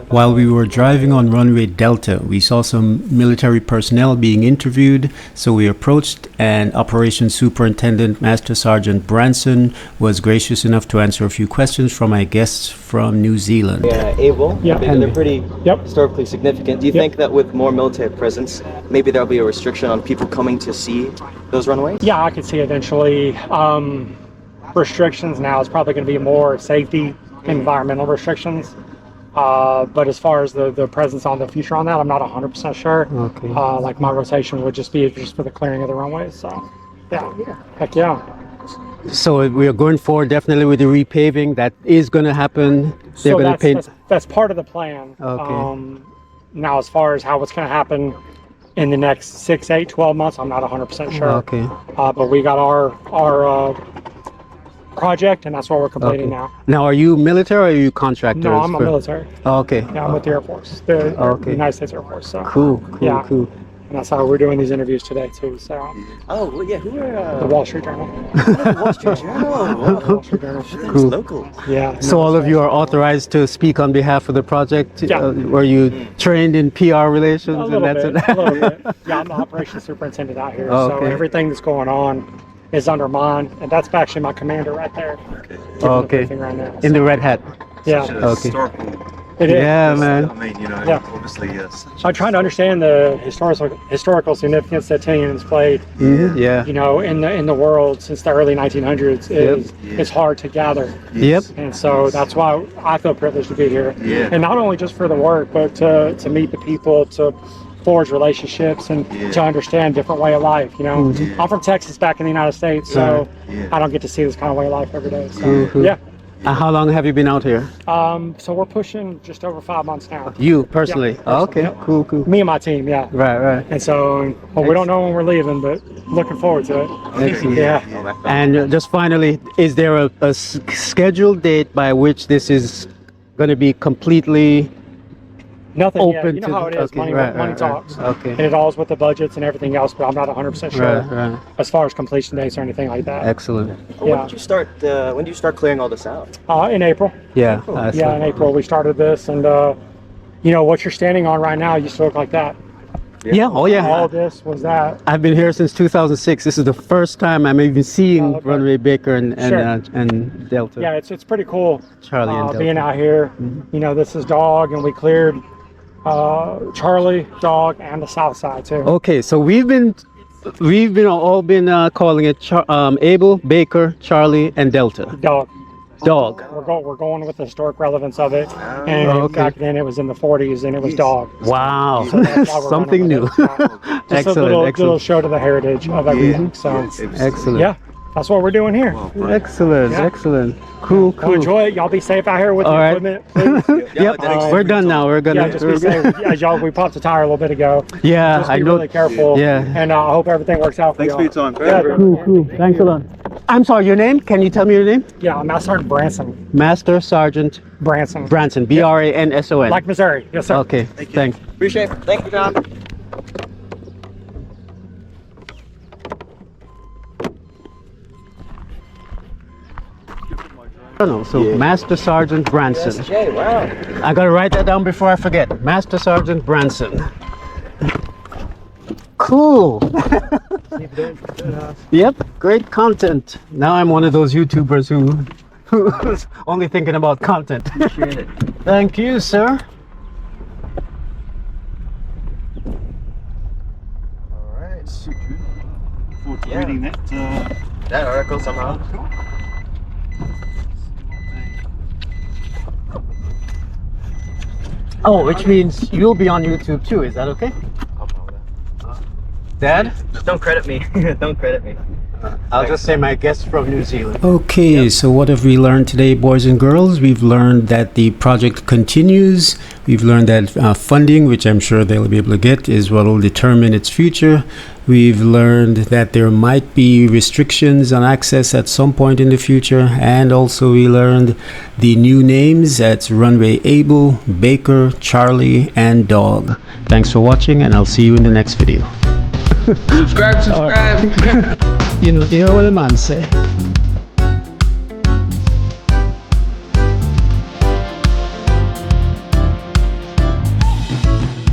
While we were driving on runway Delta, we saw some military personnel being interviewed, so we approached, and Operations Superintendent Master Sergeant Branson was gracious enough to answer a few questions from my guests from New Zealand. Yeah, able. Yeah. They're pretty historically significant. Do you think that with more military presence, maybe there'll be a restriction on people coming to see those runways? Yeah, I could see eventually. Restrictions now is probably going to be more safety, environmental restrictions. But as far as the presence on the future on that, I'm not 100% sure. Okay. Like my rotation would just be just for the clearing of the runways. So, yeah. Heck yeah. So we are going forward definitely with the repaving. That is going to happen. They're going to paint. That's part of the plan. Okay. Now, as far as how it's going to happen in the next 6, 8, 12 months, I'm not 100% sure. Okay. But we got our project, and that's what we're completing now. Now, are you military or are you contractors? No, I'm a military. Okay. Yeah, I'm with the Air Force, the United States Air Force. So. Cool. And that's how we're doing these interviews today too. So. Oh, well, yeah. Who are The Wall Street Journal. Wall Street Journal? Wall Street Journal. Cool. Local. Yeah. So all of you are authorized to speak on behalf of the project? Yeah. Were you trained in PR relations? A little bit. Yeah, I'm the operations superintendent out here, so everything that's going on is under mine, and that's actually my commander right there. Okay. Right now, In the red hat. Yeah. Okay. It is. Yeah, man. I mean, you know, obviously, I'm trying to understand the historical significance that Tinian has played. Yeah. You know, in the world since the early 1900s is hard to gather. Yep. And so that's why I feel privileged to be here. Yeah. And not only just for the work, but to meet the people, to forge relationships, and to understand different way of life. You know, I'm from Texas, back in the United States, so I don't get to see this kind of way of life every day. So yeah. How long have you been out here? So we're pushing just over 5 months now. You personally? Yeah, Oh, okay. yep. Cool. Me and my team, yeah. Right. And so, well, we don't know when we're leaving, but looking forward to it. Excellent. Yeah. And just finally, is there a scheduled date by which this is going to be completely Nothing open yet. You know to how it is. Money talks. Okay. And it all's with the budgets and everything else, but I'm not 100% sure Right. as far as completion dates or anything like that. Excellent. When did you start? When did you start clearing all this out? In April. Yeah. Yeah, in April we started this, and you know what you're standing on right now used to look like that. Yeah. Oh, yeah. All this was that. I've been here since 2006. This is the first time I'm even seeing Runway Baker and Delta. Yeah, it's pretty cool. Charlie and Delta. Being out here. You know, this is Dog, and we cleared Charlie, Dog, and the south side too. Okay, so we've been calling it Abel, Baker, Charlie, and Delta. Dog. Dog. We're going with the historic relevance of it, and back then it was in the 40s, and it was Dog. Wow, So that's why we're something running new. with it. Just Excellent, a little excellent. show to the heritage of everything. So Excellent. yeah, that's what we're doing here. Excellent, Yeah. excellent. Cool. Well, enjoy it. Y'all be safe out here with the All right. equipment, please. Yep, we're done now. We're gonna. Yeah, just be safe. As y'all, we popped a tire a little bit ago. Yeah, Just be I know. really careful. Yeah. And I hope everything works out for thanks y'all. for your time. Yeah, Cool. Thanks a lot. I'm sorry. Your name? Can you tell me your name? yeah, I'm Master Sergeant Branson. Master Sergeant Branson. Branson. Branson. Like Missouri. Yes, sir. Okay. Thanks. Appreciate it. Thank you, John. So Master Sergeant Branson. SJ, wow. I gotta write that down before I forget. Master Sergeant Branson. Cool. Yep, great content. Now I'm one of those YouTubers who's only thinking about content. Appreciate it. Thank you, sir. All right, super. Look forward to reading That article somehow. Oh, which means you'll be on YouTube too. Is that okay? Dad? Don't credit me. Don't credit me. I'll just say my guest from New Zealand. Okay, so what have we learned today, boys and girls? We've learned that the project continues. We've learned that funding, which I'm sure they'll be able to get, is what will determine its future. We've learned that there might be restrictions on access at some point in the future. And also we learned the new names. That's Runway Abel, Baker, Charlie, and Dog. Thanks for watching, and I'll see you in the next video. Subscribe. You know what the man say.